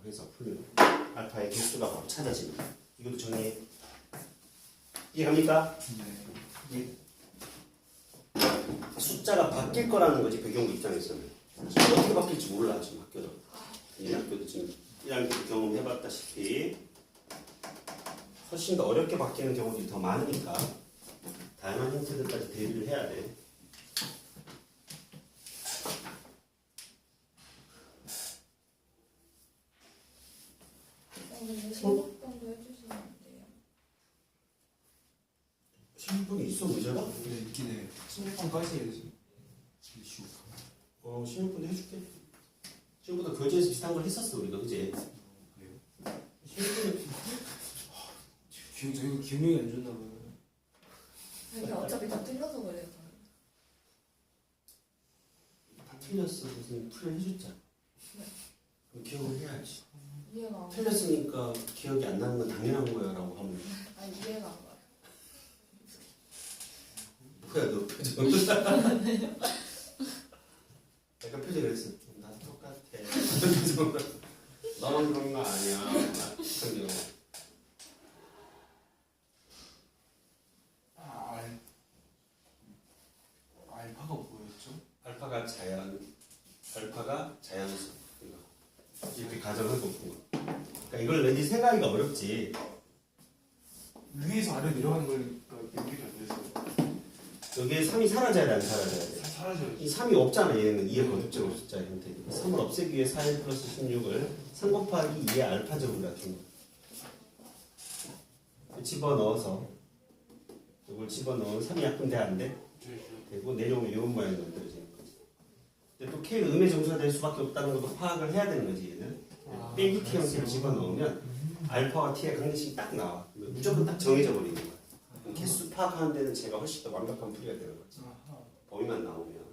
해서 풀면 알파의 개수가 바로 찾아집니다. 이것도 정리해. 이해갑니까? 네. 숫자가 바뀔 거라는 거지 배경부 입장에서는. 어떻게 바뀔지 몰라 지금 학교도. 이 학교도 지금 1학년 경험해봤다시피 훨씬 더 어렵게 바뀌는 경우들이 더 많으니까 다양한 형태들까지 대비를 해야 돼. 근데 신곡번도 해주시면 안 돼요? 신분이 있어 문제가? 근데 있긴 해. 16번까지 해야지. 이슈. 16분도 해줄게. 지금부터 교재에서 비슷한 걸 했었어 우리가 그제. 그래요? 16분은 저희가 기억력이 안 좋나 봐요. 이게 어차피 다 틀려서 그래요. 다 틀렸어. 무슨 풀을 해줬잖아. 그럼 기억을 해야지. 이해가 안 가요. 틀렸으니까 기억이 안 나는 건 당연한 거야 라고 하면 아니 이해가 안 가요. 뭐야 너 표정. 약간 표정이 그랬어. 나도 똑같아. 너만 그런 거 아니야. 그런 경우. 알파가 뭐였죠? 알파가 자연수. 이거. 이렇게 가정을 본 거. 그러니까 이걸 왠지 생각하기가 어렵지. 위에서 아래 내려가는 걸 연결이 안 돼서 여기에 3이 사라져야 돼, 안 사라져야 돼? 사라져요. 이 3이 없잖아, 얘는 2의 거듭제곱 숫자 형태. 3을 없애기 위해 4일 플러스 16을 3 곱하기 2의 알파 제곱 같은 거. 집어넣어서 이걸 집어넣으면 3이 약분 돼, 안 돼? 되고 내려오면 이런 모양이 만들어지는 거지. 근데 또 K는 음의 정수가 될 수밖에 없다는 것도 파악을 해야 되는 거지, 얘는. 빼기 T 형태를 집어넣으면 알파와 T의 강제식이 딱 나와. 무조건 딱 정해져 버리는 거야. 그럼 개수 파악하는 데는 제가 훨씬 더 완벽한 풀이가 되는 거지. 범위만 나오면.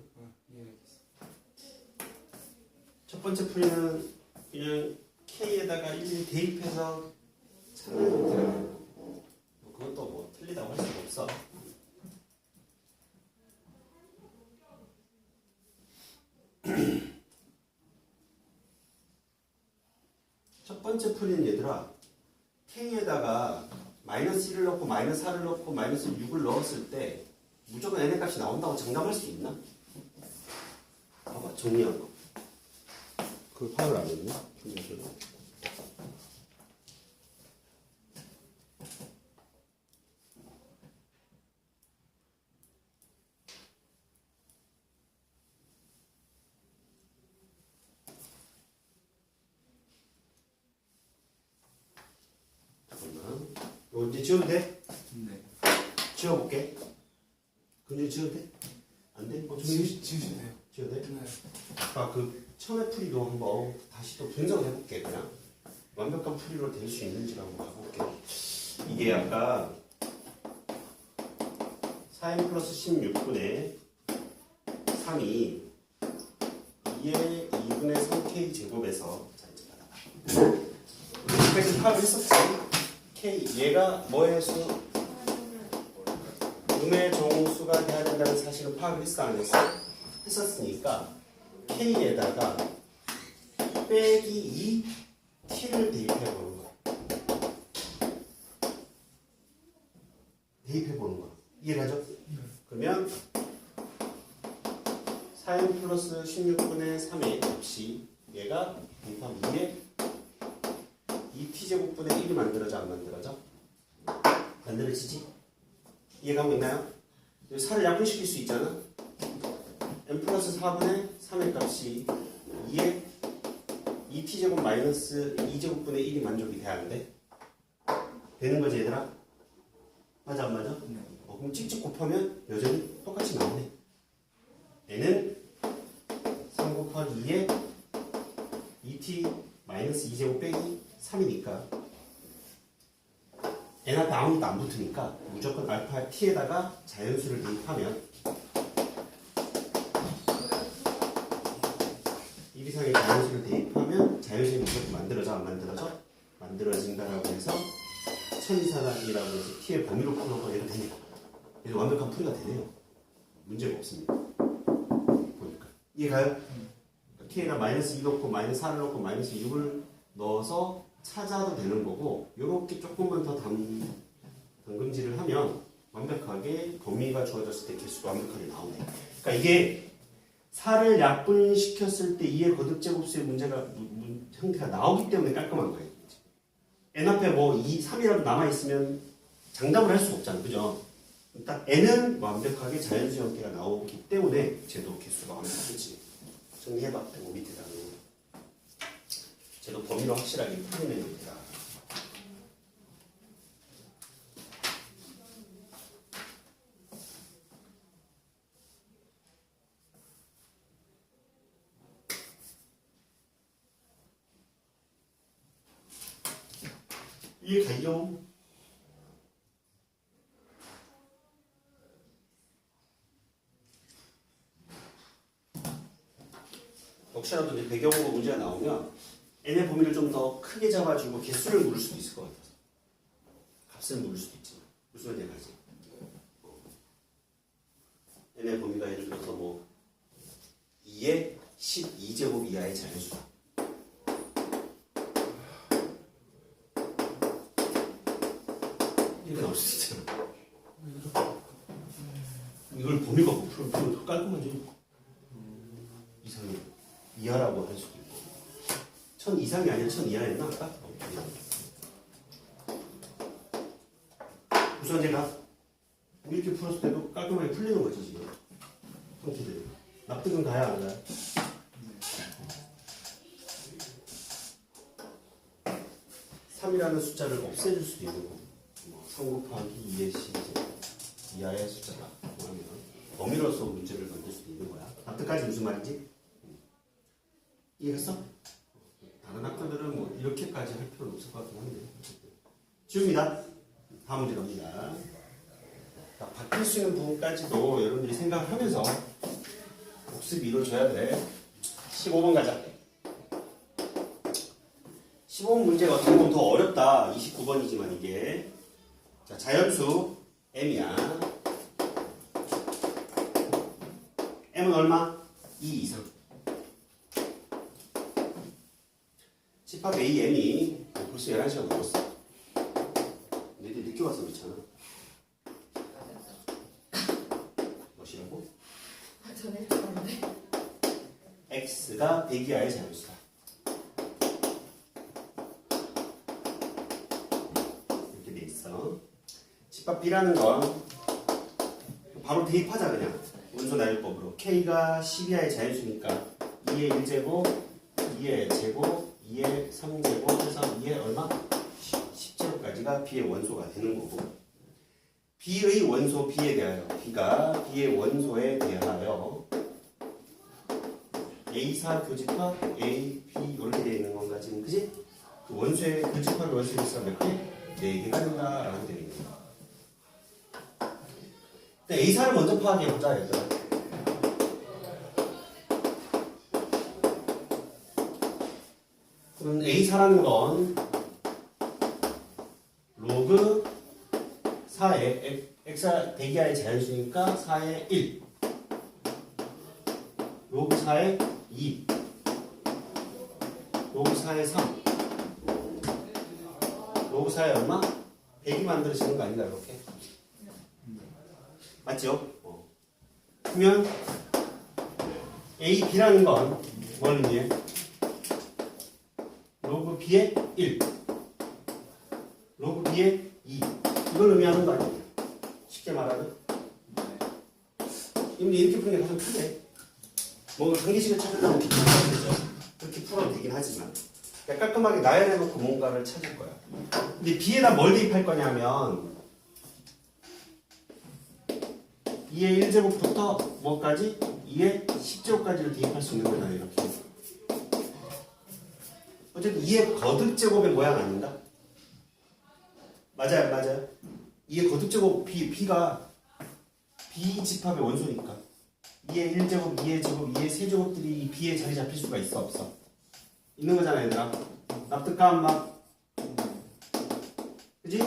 첫 번째 풀이는 그냥 K에다가 1 대입해서 찾는 형태가 그것도 뭐 틀리다고 할 수가 없어. 첫 번째 풀이는 얘들아 K에다가 마이너스 1을 넣고 마이너스 4를 넣고 마이너스 6을 넣었을 때 무조건 n의 값이 나온다고 장담할 수 있나? 봐봐 정리한 거 그걸 파악을 안 했네? 이거 이제 지워도 돼? 네. 지워볼게. 근데 지워도 돼? 안 돼? 지우시면 돼요. 지워도 돼? 네. 아까 그 처음에 풀이도 한번 다시 또 분석을 해볼게. 그냥 완벽한 풀이로 될 수 있는지 한번 봐볼게. 이게 아까 4n 플러스 16분의 3이 2의 2분의 3k 제곱에서 자 이제 받아봐. 여기까지 파악을 했었지. K 얘가 뭐의 수? 음의 정수가 돼야 된다는 사실을 파악을 했어 안 했어? 했었으니까 K에다가 빼기 2T를 대입해보는 거야. 대입해보는 거야. 이해가죠? 그러면 4n 플러스 16분의 3의 값이 얘가 대입하면 2에 2t제곱분의 1이 만들어져 안 만들어져? 만들어지지? 이해가고 있나요? 4를 약분시킬 수 있잖아? n 플러스 4분의 3의 값이 2에 2t제곱 마이너스 2제곱분의 1이 만족이 돼야 하는데 되는 거지 얘들아? 맞아 안 맞아? 그럼 찍찍 곱하면 여전히 똑같이 나오네. n은 3 곱하기 2에 2t 마이너스 2제곱 빼기 3이니까 n한테 아무것도 안 붙으니까 무조건 알파 t에다가 자연수를 대입하면 1 이상의 자연수를 대입하면 자연수의 무조건 만들어져 안 만들어져? 만들어진다라고 해서 천이사각이라고 해서 t의 범위로 풀어서 얘가 되네요. 그래서 완벽한 풀이가 되네요. 문제가 없습니다. 보니까 이해가요? t에다 마이너스 2 넣고 마이너스 4를 넣고 마이너스 6을 넣어서 찾아도 되는 거고 요렇게 조금만 더 담금질을 하면 완벽하게 범위가 주어졌을 때 개수가 완벽하게 나오네. 그러니까 이게 4를 약분시켰을 때 2의 거듭제곱수의 문제가 형태가 나오기 때문에 깔끔한 거예요. n 앞에 뭐 2, 3이라도 남아있으면 장담을 할 수 없잖아. 그죠? 딱 n은 완벽하게 자연수 형태가 나오기 때문에 쟤도 개수가 완벽하지. 정리해봐. 뭐 밑에다가. 쟤도 범위로 확실하게 풀리는 형태다. 이해가요? 혹시라도 이제 배경으로 문제가 나오면 n의 범위를 좀 더 크게 잡아주고 개수를 물을 수도 있을 것 같아서 값을 물을 수도 있지만 무슨 말인지 알지? n의 범위가 예를 들어서 뭐 2의 12제곱 이하의 자연수다. 이렇게 나올 수 있잖아. 이걸 범위가 못 풀면 더 깔끔하지. 이상이 이하라고 할 수도 있고 1000 이상이 아니라 1000 이하 했나 아까? 우선 제가 이렇게 풀었을 때도 깔끔하게 풀리는 거지 지금 형태들이. 납득은 가야 안 가요? 3이라는 숫자를 없애줄 수도 있는 거고 3 곱하기 2의 12 이하의 숫자다 하면 범위로서 문제를 만들 수도 있는 거야. 납득까지 무슨 말인지? 이해했어? 다른 학교들은 뭐 이렇게까지 할 필요는 없을 것 같긴 한데 지웁니다. 다음 문제 갑니다. 자, 바뀔 수 있는 부분까지도 여러분들이 생각을 하면서 복습이 이루어져야 돼. 15번 가자. 15번 문제가 어떻게 보면 더 어렵다. 29번이지만 이게 자, 자연수 m이야. m은 얼마? 2 이상. 집합 A, M이 벌써 11시간 넘었어. 너희들 늦게 와서 그렇잖아. 뭐시라고? 전 일찍 왔는데. X가 100 이하의 자연수다. 이렇게 돼 있어. 집합 B라는 건 바로 대입하자 그냥. 원소 나열법으로. K가 10 이하의 자연수니까 2의 1제곱, 2의 제곱, 2의 3제곱 해서 2의 얼마? 10제곱까지가 B의 원소가 되는 거고 B의 원소 B에 대하여 B가 B의 원소에 대하여 A4 교집합 A, B 이렇게 되어 있는 건가 지금 그지? 그 원소의 교집합의 원소의 개수가 몇 개? 4개가 된다라고 되어 있는 거야. A4를 먼저 파악해보자 얘들아. 그럼 A4라는 건 로그 4의 X가 100 이하의 자연수니까 4의 1 로그 4의 2 로그 4의 3 로그 4의 얼마? 100이 만들어지는 거 아닌가 이렇게? 맞죠? 그러면 A, B라는 건 뭘 의미해? 로그 B의 1 로그 B의 2 이걸 의미하는 거 아니야? 쉽게 말하면 이렇게 푸는 게 가장 크네. 뭔가 관계식을 찾으려면 이렇게 풀어야 되죠. 그렇게 풀어도 되긴 하지만 그냥 깔끔하게 나열해놓고 뭔가를 찾을 거야. 근데 B에다 뭘 대입할 거냐면 2의 1제곱부터 뭐까지? 2의 10제곱까지를 대입할 수 있는 거잖아요. 이렇게. 어쨌든 2의 거듭제곱의 모양 아닌가? 맞아요, 맞아요. 2의 거듭제곱 B가 B 집합의 원소니까 2의 1제곱, 2의 제곱, 2의 세제곱들이 B에 자리 잡힐 수가 있어, 없어? 있는 거잖아, 얘들아. 납득가 안 마? 그지?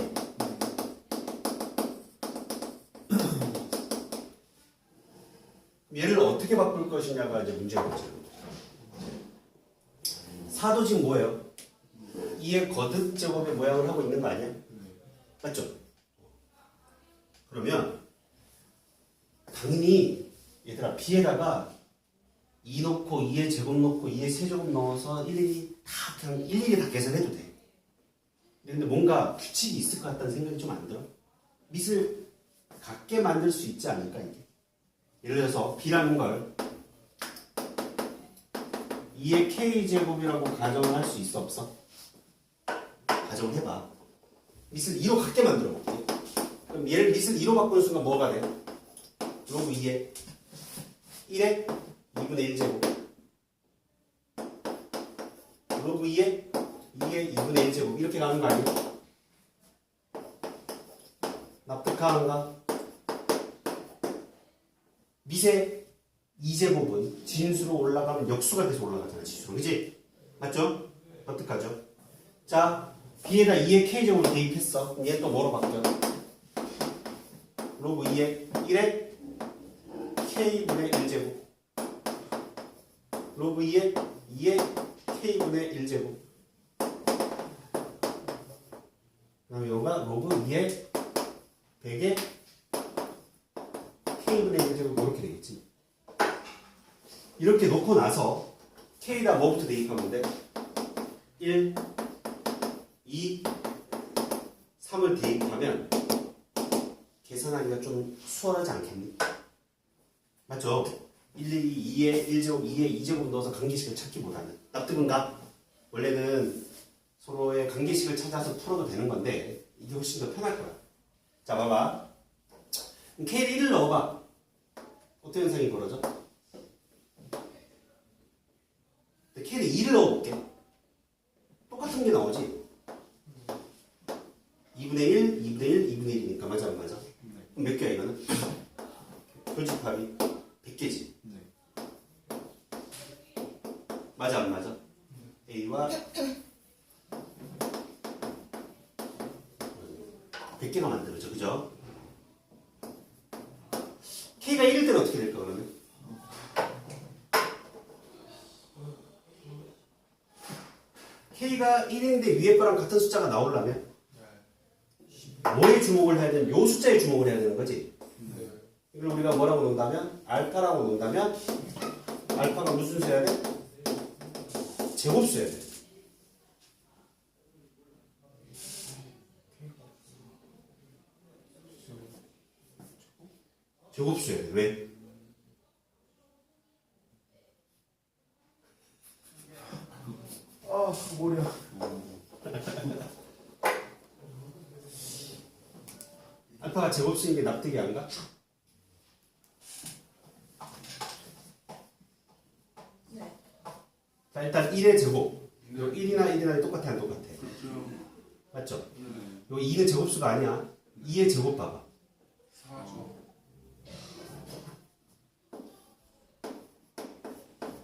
얘를 어떻게 바꿀 것이냐가 이제 문제겠죠. 4도 지금 뭐예요? 2의 거듭 제곱의 모양을 하고 있는 거 아니야? 맞죠? 그러면 당연히 얘들아 b에다가 2 넣고 2의 제곱 넣고 2의 세제곱 넣어서 일일이 다 계산해도 돼. 근데 뭔가 규칙이 있을 것 같다는 생각이 좀 안 들어? 밑을 같게 만들 수 있지 않을까 이게? 예를 들어서 b라는 걸 2의 k제곱이라고 가정을 할 수 있어 없어? 가정을 해봐. 밑을 2로 같게 만들어 볼게. 그럼 얘를 밑을 2로 바꾸는 순간 뭐가 돼? 로그 2에 1에 2분의 1제곱 로그 2에 2분의 1제곱 이렇게 가는 거 아니야? 납득하는가? 밑에 2제곱은 진수로 올라가면 역수가 돼서 올라가잖아. 지수로. 그치? 맞죠? 납득하죠? 자, b에다 2의 k제곱을 대입했어. 그럼 얘는 또 뭐로 바뀌어? 로그 2에 1에 k분의 1제곱 로그 2에 2의 k분의 1제곱 그 다음에 여기가 로그 2에 100의 k분의 1제곱 이렇게 되겠지. 이렇게 놓고 나서 k에다 뭐부터 대입하면 돼? 1, 2, 3을 대입하면 계산하기가 좀 수월하지 않겠니? 맞죠? 112, 2에 1제곱, 2에 2제곱 넣어서 관계식을 찾기보다는 납득은가? 원래는 서로의 관계식을 찾아서 풀어도 되는 건데 이게 훨씬 더 편할 거야. 자, 봐봐. k를 1을 넣어봐. 어떤 현상이 벌어져? k를 2를 넣어볼게. 똑같은 게 나오지? 2분의 1, 2분의 1, 2분의 1이니까 맞아 안 맞아? 그럼 몇 개야 이거는? 결집합이 100개지? 맞아 안 맞아? A와 100개가 만들어져. 그죠? K가 1일 때는 어떻게 될까 그러면? K가 1인데 위에 거랑 같은 숫자가 나오려면 뭐에 주목을 해야 되는? 요 숫자에 주목을 해야 되는 거지? 이걸 우리가 뭐라고 놓는다면? 알파라고 놓는다면 알파가 무슨 수여야 돼? 제곱수여야 돼. 제곱수여야 돼. 왜? 아 머리야. 알파가 제곱수인 게 납득이 안 가? 네. 자, 일단 1의 제곱. 요 1이나 1이나 똑같아, 안 똑같아? 그렇죠. 맞죠? 요 2는 제곱수가 아니야. 2의 제곱 봐봐. 4죠.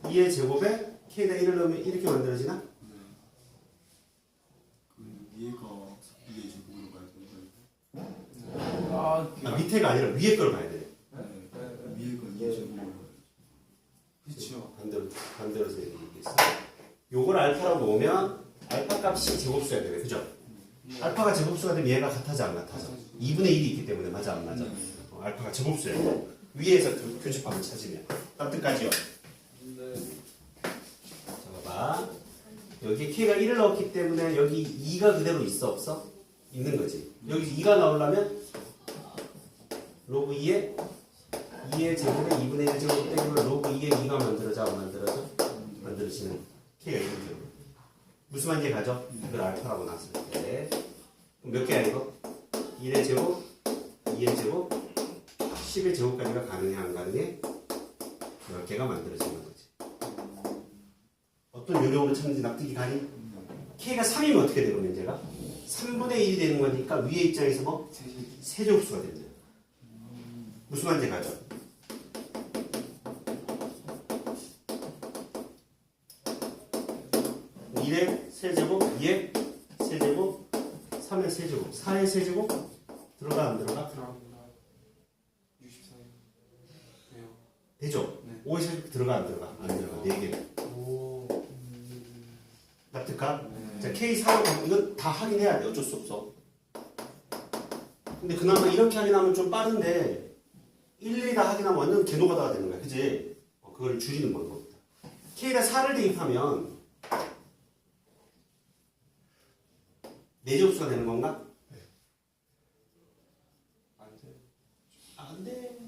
2의 제곱에 k에다 1을 넣으면 이렇게 만들어지나? 그 위에가 2의 제곱으로 가야 되는 아, 밑에가 아니라 위에 걸 봐야 돼. 위에가 2의 제곱으로 가야 그렇죠. 반대로서 얘기했어. 요걸 알파라고 놓으면 알파 값이 제곱수야 돼. 그죠? 알파가 제곱수가 되면 얘가 같아져 안 같아져? 2분의 1이 있기 때문에 맞아 안 맞아? 알파가 제곱수야 돼. 위에서 교집합을 찾으면 납득까지요. 봐봐. 여기 k가 1을 넣었기 때문에 여기 2가 그대로 있어 없어? 있는 거지. 여기 2가 나오려면 로그 2에 2의 제곱에 2분의 1 제곱 때리면 로그 2에 2가 만들어져 안 만들어져? 만들어지는 k가 1을 되고 무슨 말인지 가죠? 이걸 알파라고 놨을 때 몇 개야 이거? 1의 제곱, 2의 제곱, 10의 제곱까지가 가능해 안 가능해? 10개가 만들어지는 거지. 어떤 요령으로 찾는지 납득이 가니? k가 3이면 어떻게 되고 문제가? 3분의 1이 되는 거니까 위의 입장에서 뭐? 세제곱수가 됩니다. 무슨 말인지 가죠? (1의) 세제곱, (2의) 세제곱, (3의) 세제곱, (4의) 세제곱 들어가 안 들어가? 들어갑니다. 64요. 왜요? 되죠? 네. 5의 세제곱 들어가 안 들어가? 안 들어가. 4개. 오. 납득가? 네. 자, K4로 이건 다 확인해야 돼. 어쩔 수 없어. 근데 그나마 이렇게 확인하면 좀 빠른데 일일이 다 확인하면 완전 개노가다가 되는 거야. 그지? 그걸 줄이는 방법이다. K에다 4를 대입하면 4제곱수가 되는 건가? 안 돼. 안 돼.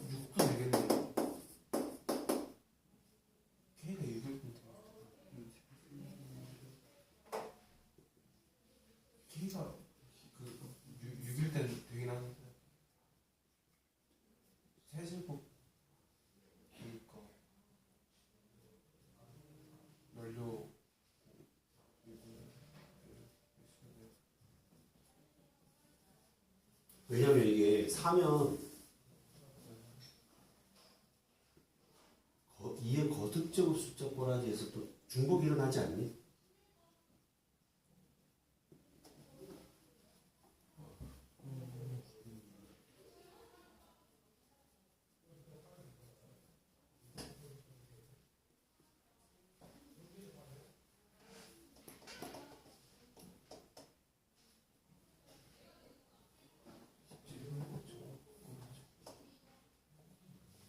육도 되겠네요. K가 6일 텐데. K가 그 6일 때는 되긴 하는데 세제곱 그니까 연료 왜냐면 이게 사면 이에 거듭제곱 숫자 꼬라지에서 또 중복이 일어나지 않니?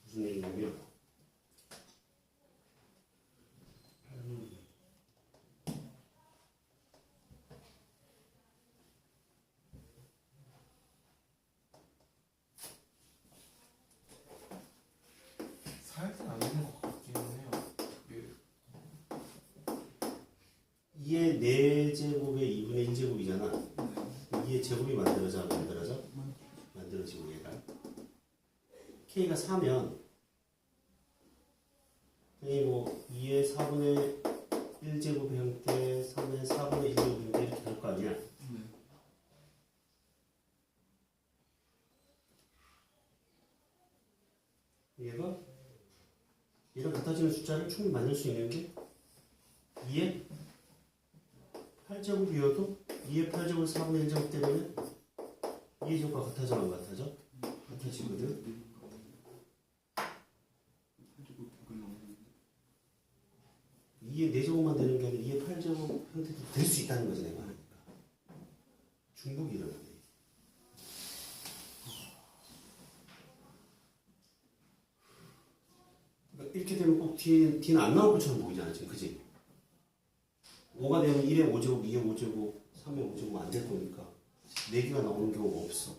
무슨 얘기냐면 살짝 안 되는 것 같기는 해요. 이게 2의 4제곱에 2분의 1제곱이잖아. 2의 제곱이 만들어지고 얘가 K가 4면 이 뭐 2의 4분의 1제곱 형태, 3의 4분의 1제곱 형태 이렇게 될 거 아니야. 얘가 이런 같아지는 숫자를 충분히 만들 수 있는 게 2의 8제곱이어도 2의 8제곱 4분의 1제곱 때문에 2의 제곱과 같아져 안 같아져? 같아지거든. 2의 4제곱만 되는 게 아니라 2의 8제곱 형태도 될 수 있다는 거지 내가 하니까. 중복이 일어나네. 그러니까 이렇게 되면 꼭 D는 안 나올 것처럼 보이잖아 지금. 그지? 5가 되면 1의 5제곱, 2의 5제곱, 3의 5제곱 안 될 거니까 4개가 나오는 경우가 없어.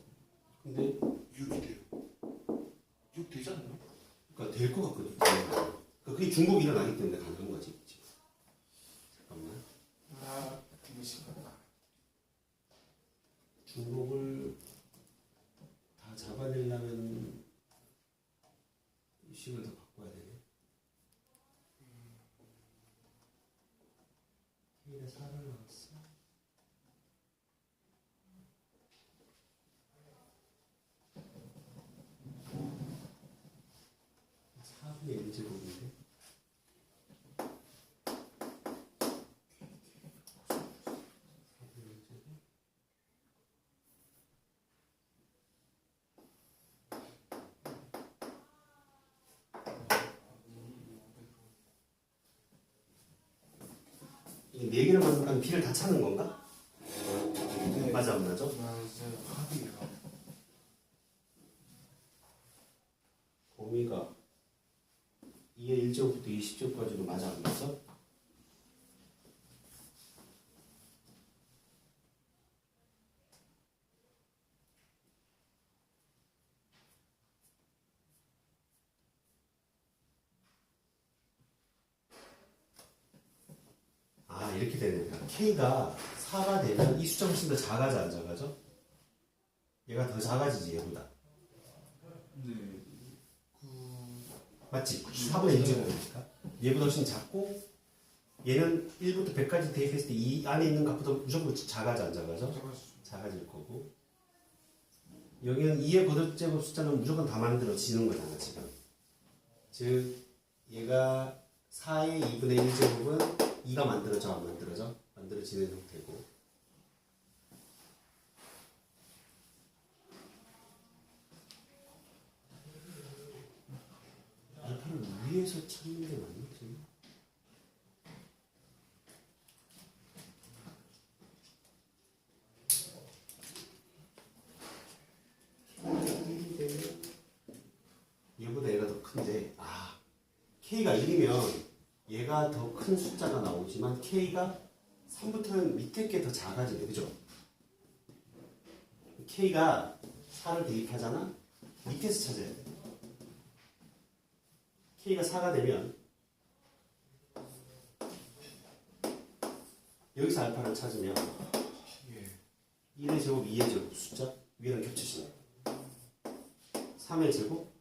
근데 6이 돼요. 6 되지 않나요? 그러니까 될 것 같거든. 그러니까 그게 중복이 일어나기 때문에 가능한 거지. 지금. 잠깐만. 아, 이거 심각하다. 중복을 다 잡아내려면 이 식을 더 바꿔야 되네. K에 4를 넣었어. 4분의 1제곱인데 이 4개를 만들면 B를 다 찾는 건가? 네. 맞아 안 맞아? 맞아요. 합이에요. 범위가 2의 1제곱부터 20제곱까지도 맞아 안 맞아? 아 이렇게 되네. 그러니까 K가 4가 되면 이 숫자 훨씬 더 작아져 안 작아져? 얘가 더 작아지지 얘보다. 네. 맞지? 4분의 1제곱이니까 얘보다 훨씬 작고 얘는 1부터 100까지 대입했을 때 이 안에 있는 값보다 무조건 작아져 안 작아져? 작아질 거고 여기는 2의 거듭제곱 숫자는 무조건 다 만들어지는 거잖아 지금. 즉 얘가 4의 2분의 1제곱은 2가 만들어져 안 만들어져? 만들어지는 형태고 알파를 위에서 찾는 게 맞나 지금? 얘보다 얘가 더 큰데 K가 1이면 얘가 더 큰 숫자가 나오지만 K가 3부터는 밑에 게 더 작아지네 그죠? K가 4를 대입하잖아? 밑에서 찾아야 돼 K가 4가 되면 여기서 알파를 찾으면 1의 제곱, 2의 제곱 숫자 위에는 겹치시네 3의 제곱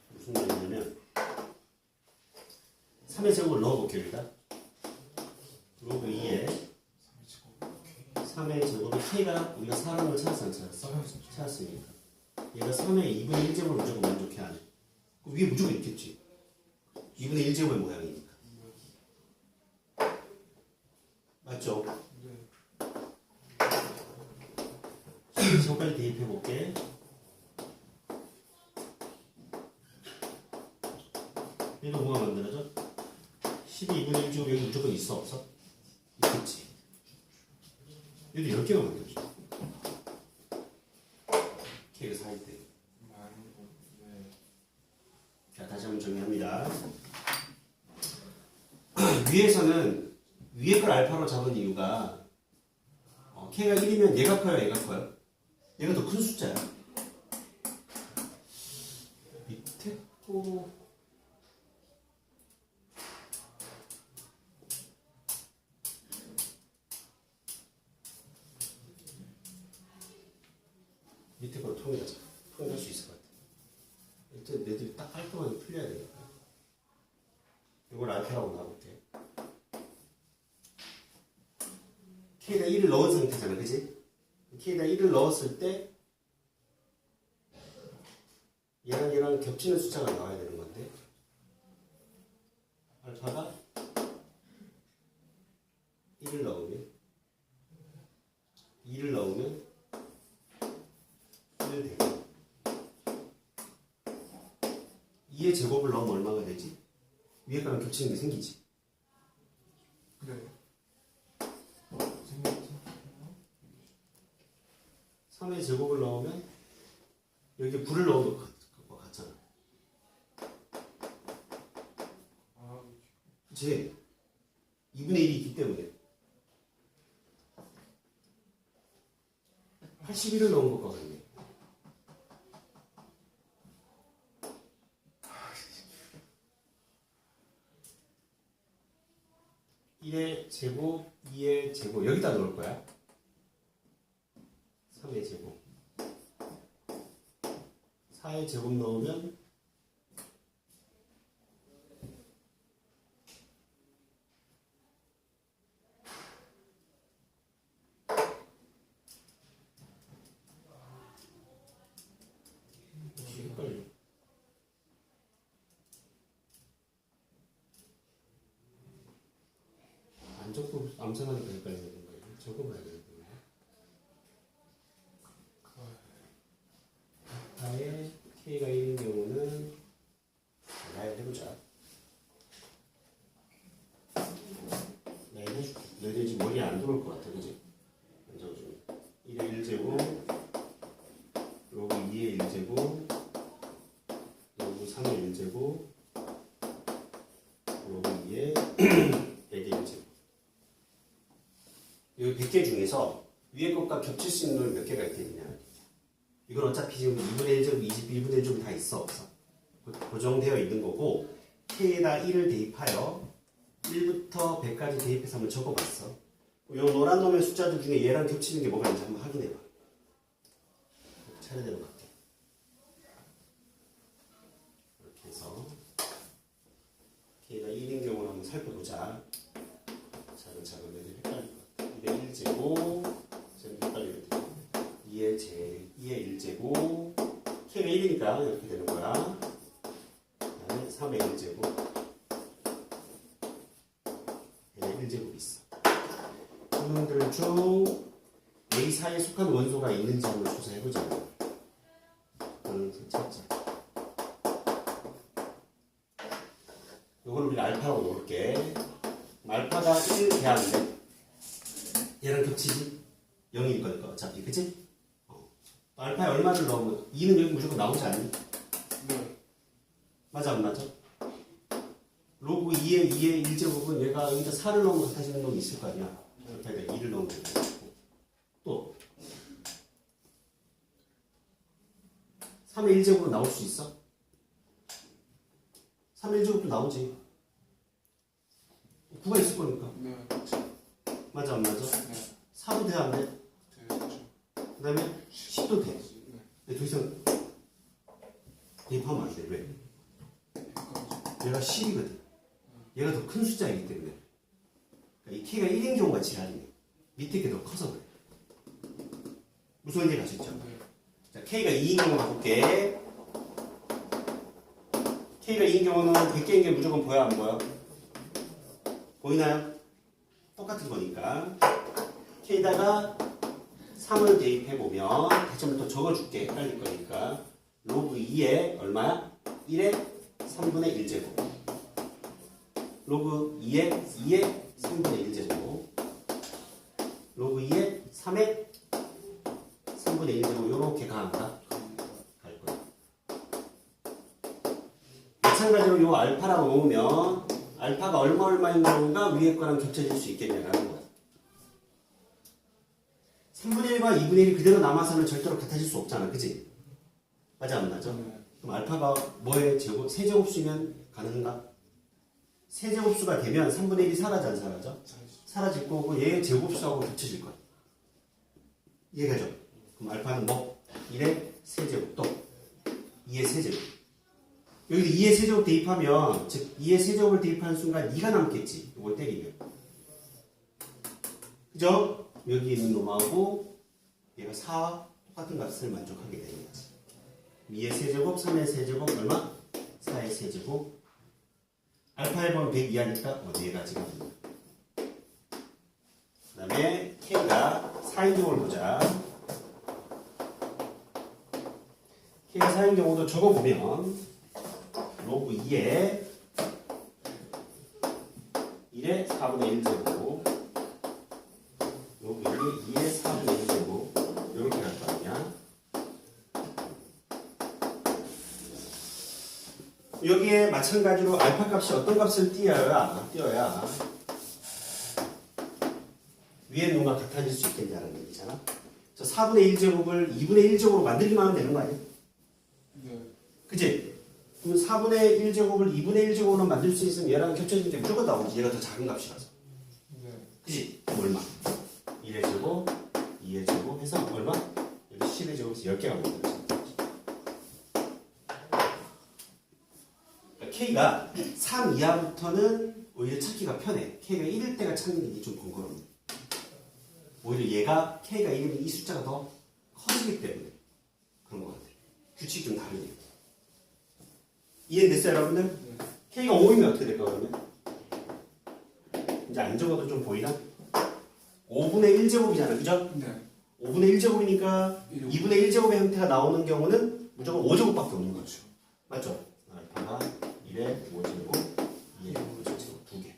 무슨 말이냐면 3의 제곱을 넣어볼게요 여기다 로그 2에 3의 제곱이 K가 우리가 4라는 걸 찾았어 안 찾았어? 찾았으니까 얘가 3의 2분의 1제곱을 무조건 만족해 안 해? 위에 무조건 있겠지 2분의 1제곱의 모양이니까 맞죠? 저까지 대입해 볼게. 얘도 뭐가 만들어져? 12분의 1제곱 여기 무조건 있어 없어? 있겠지. 얘도 10개가 만들어져. K가 4일 때. 자, 다시 한번 정리합니다. 위에서는 위에 걸 알파로 잡은 이유가 K가 1이면 얘가 커요, 얘가 커요? 얘가 더 큰 숫자야. 밑에 거 밑에 거 통일하자. 통일할 수 있을 것 같아. 일단 얘들이 딱 깔끔하게 풀려야 되니까. 이걸 알파라고 놔볼게. K에다 1을 넣은 상태잖아, 그지? K에다 1을 넣었을 때 얘랑 겹치는 숫자가 나와야 되는 건데 알파가 1을 넣으면 2를 넣으면 1을 되고 2의 제곱을 넣으면 얼마가 되지? 위에 거랑 겹치는 게 생기지. 네. 3의 제곱을 넣으면 여기 9를 넣은 것 같잖아. 그치? 2분의 1이 있기 때문에 81을 넣은 것과 같네. (1의) 제곱, (2의) 제곱 여기다 넣을 거야. 3의 제곱 4의 제곱 넣으면 헷갈려. 안 적고 암산하니까 헷갈리는 거예요. 적어봐야 되는 거예요. A의 K가 1인 경우는 잘 해보자. 내가 해줄게. 너희들 지금 머리에 안 들어올 것 같아, 그지? 먼저 좀 1의 1제곱 로그 2의 1제곱 로그 3의 1제곱 로그 2의 100의 1제곱 여기 100개 중에서 위에 것과 겹칠 수 있는 놈이 몇 개가 있겠냐. 이건 어차피 지금 2분의 1제곱, 21분의 1제곱 다 있어 없어? 고정되어 있는 거고 K에다 1을 대입하여 1부터 100까지 대입해서 한번 적어봤어. 이 노란 놈의 숫자들 중에 얘랑 겹치는 게 뭐가 있는지 한번 확인해봐. 차례대로 갈게. 이렇게 해서 살펴보자. 차근차근 애들 헷갈릴 것 같아. 2의 1제곱, 지금 헷갈리거든. 2의 1제곱, k가 1이니까 이렇게 되는 거야. 그다음에 3의 1제곱, 얘는 1제곱이 있어. 놈들 중 A 사이에 속한 원소가 있는지 한번 조사해보자. 찾자. 요걸 우리가 알파라고 놓을게. 알파가 1 대하는데 얘랑 겹치지? 0일 거니까 어차피 그치? 알파에 얼마를 넣으면 2는 여기 무조건 나오지 않니? 네. 맞아 안 맞아? 로그 2의 1제곱은 얘가 여기다 4를 넣으면 같아지는 놈이 있을 거 아니야? 이렇게 2를 넣으면 되고 또 3의 1제곱은 나올 수 있어? 3의 1제곱도 나오지 9가 있을 거니까 네. 맞아 안 맞아? 네. 4도 돼 안 돼? 네. 그 다음에 10도 돼 네. 근데 더 이상 대입하면 안 돼. 왜? 얘가 10이거든 얘가 더 큰 숫자이기 때문에 그러니까 이 k가 1인 경우가 지랄이네 밑에 게 더 커서 그래 무슨 말인지 가셨죠? 네. 자, k가 2인 경우 바꿀게 k가 2인 경우는 100개인 게 무조건 보여 안 보여? 보이나요? 똑같은 거니까 k에다가 3을 대입해보면 다시 한번 더 적어줄게 헷갈릴 거니까 로그 2에 얼마야? 1에 3분의 1제곱 로그 2에 3분의 1제곱 로그 2에 3에 3분의 1제곱 요렇게 가한다 갈 거야 마찬가지로 요 알파라고 놓으면 알파가 얼마인 경우가 위에 거랑 겹쳐질 수 있겠냐라는 거야 3분의 1과 2분의 1이 그대로 남아서는 절대로 같아질 수 없잖아 그치? 맞아 안 맞아? 그럼 알파가 뭐의 제곱? 세제곱수면 가능한가? 세제곱수가 되면 3분의 1이 사라져 안 사라져? 사라질 거고 얘의 제곱수하고 겹쳐질 거야 이해가죠? 그럼 알파는 뭐? 1의 세제곱 또 2의 세제곱 여기도 2의 세제곱 대입하면 즉 2의 세제곱을 대입하는 순간 2가 남겠지 이걸 때리면 그죠? 여기 있는 놈하고 얘가 4와 똑같은 값을 만족하게 되는 거지 2의 세제곱, 3의 세제곱 얼마? 4의 세제곱 알파에 보면 100 이하니까 4가지가 됩니다 그 다음에 K가 4인 경우를 보자 K가 4인 경우도 적어보면 로그 2에 1에 4분의 1제곱 로그 2에 4분의 1제곱 이렇게 갈 거 아니야 여기에 마찬가지로 알파 값이 어떤 값을 띄어야 위에 놈과 같아질 수 있겠냐는 얘기잖아. 저 4분의 1제곱을 2분의 1제곱으로 만들기만 하면 되는 거 아니야? 네. 그치? 그럼 4분의 1제곱을 2분의 1제곱으로 만들 수 있으면 얘랑 겹쳐질 때 무조건 나오지. 얘가 더 작은 값이라서. 네. 그치? 그럼 얼마? 1의 제곱, 2의 제곱 해서 얼마? 여기 10의 제곱에서 10개가 만들어져. K가 3 이하부터는 오히려 찾기가 편해. K가 1일 때가 찾는 게 좀 번거로워. 오히려 얘가 K가 1이면 이 숫자가 더 커지기 때문에 그런 것 같아. 규칙이 좀 다르네요. 이해됐어요, 여러분들? 네. K가 5이면 어떻게 될까, 그러면? 이제 안 적어도 좀 보이나? 5분의 1제곱이잖아, 그죠? 네. 5분의 1제곱이니까 2분의 1제곱의 형태가 나오는 경우는 무조건 5제곱밖에 없는 거죠. 맞죠? 알파가 1에 5제곱, 2에 5제곱 2개.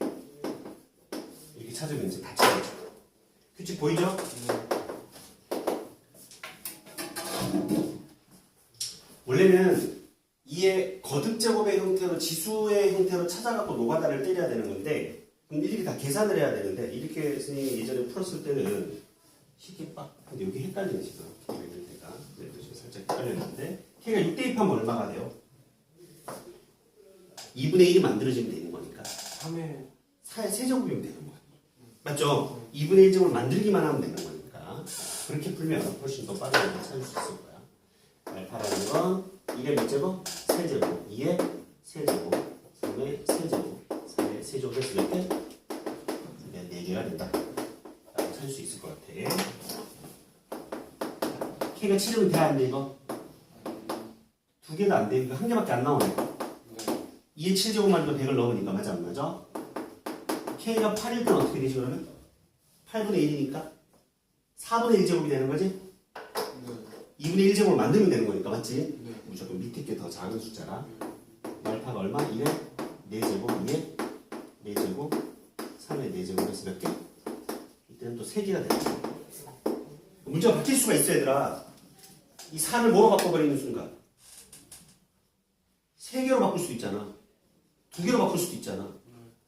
이렇게 찾으면 이제 다 찾아줘. 규칙 보이죠? 원래는 2의 거듭제곱의 형태로 지수의 형태로 찾아갖고 노가다를 때려야 되는 건데 그럼 이렇게 다 계산을 해야 되는데 이렇게 선생님이 예전에 풀었을 때는 쉽게 빡 근데 여기 헷갈리네 지금 K가 이럴 때가 그래도 지금 살짝 헷갈렸는데 K가 6 대입하면 얼마가 돼요? 2분의 1이 만들어지면 되는 거니까 3의 4의 세제곱이면 되는 거야 맞죠? 2분의 1제곱을 만들기만 하면 되는 거니까 그렇게 풀면 훨씬 더 빠르게 찾을 수 있을 거야 알파라는 건 1의 몇 제곱? 세제곱 2의 세제곱 3의 세제곱 4의 세제곱 해서 몇 개? 4개가 된다. 라고 찾을 수 있을 것 같아. K가 7이면 돼, 안 돼, 이거? 2개가 안 돼. 이거 1개밖에 안 나오네. 2의 7제곱만 더 100을 넣으니까 맞아, 안 맞아? K가 8일 때는 어떻게 되지, 그러면? 8분의 1이니까 4분의 1제곱이 되는 거지? 네. 2분의 1제곱을 만들면 되는 거니까, 맞지? 네. 무조건 밑에 게 더 작은 숫자라. 알파가 얼마? 1에 4제곱, 2에 4제곱, 3에 4제곱에서 몇 개? 이때는 또 3개가 되죠. 문제가 바뀔 수가 있어, 얘들아. 이 4를 뭐로 바꿔버리는 순간? 3개로 바꿀 수도 있잖아. 2개로 바꿀 수도 있잖아.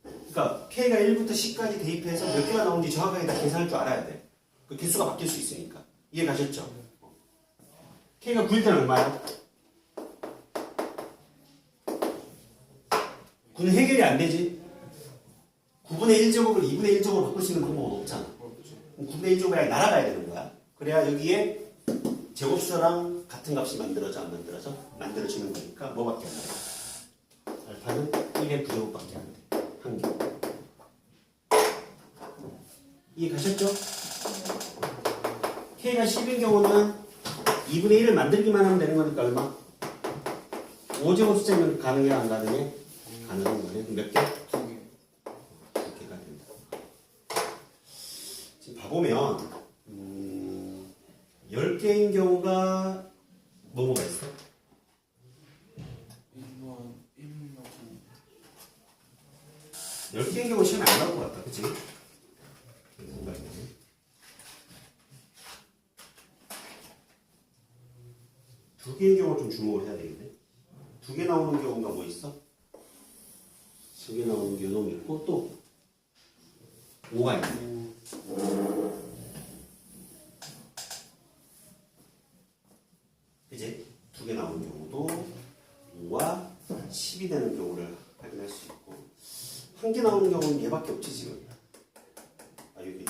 그러니까 K가 1부터 10까지 대입해서 몇 개가 나오는지 정확하게 다 계산할 줄 알아야 돼. 그 개수가 바뀔 수 있으니까. 이해 가셨죠? K가 9일 때는 얼마야? 9는 해결이 안 되지. 9분의 1제곱을 2분의 1제곱으로 바꿀 수 있는 방법은 없잖아. 그럼 9분의 1제곱이 아예 날아가야 되는 거야. 그래야 여기에 제곱수랑 같은 값이 만들어져 안 만들어져? 만들어지는 거니까 뭐밖에 안 돼? 알파는 1의 부제곱밖에 안 돼. 한 개. 이해 가셨죠? K가 10인 경우는 2분의 1을 만들기만 하면 되는 거니까 얼마? 5제곱 숫자면 가능해 안 가능해? 가능한 거네. 몇 개? 2개. 2개가 된다. 지금 봐보면 10개인 경우가 뭐가 있어? 1번 1번 10개인 경우 시험에 안 나올 것 같다. 그치? 생각이네. 두 개인 경우 좀 주목을 해야 되겠네. 2개 나오는 경우가 뭐 있어? 2개 나오는 게 요놈 있고 또 5가 있네. 그치? 2개 나오는 경우도 5와 10이 되는 경우를 확인할 수 있고 1개 나오는 경우는 얘밖에 없지 지금. 아 여기 있네.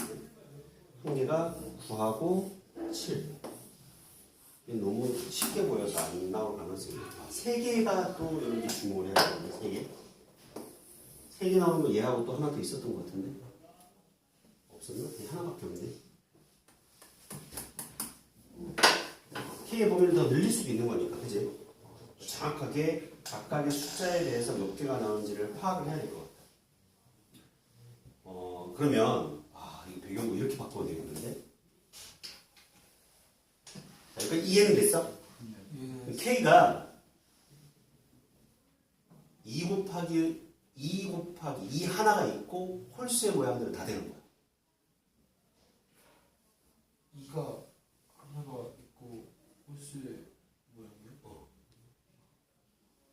1개가 9하고 7. 이게 너무 쉽게 보여서 안 나올 가능성이 있다. 3개가 또 여기 주목을 해야 되는데 3개. 3개 나오는 거 얘하고 또 하나 더 있었던 것 같은데 없었나? 하나밖에 없네. K에 보면 더 늘릴 수도 있는 거니까 그지? 정확하게 각각의 숫자에 대해서 몇 개가 나오는지를 파악을 해야 될 것 같아. 그러면 이 배경도 이렇게 바꿔야 되겠는데? 자, 그러니까 이해는 됐어? K가 2 곱하기 2 하나가 있고 홀수의 모양들은 다 되는 거야. 2가 하나가 있고 홀수의 모양이요?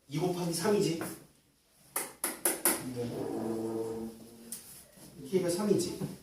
2 곱하기 3이지? 네. K가 3이지?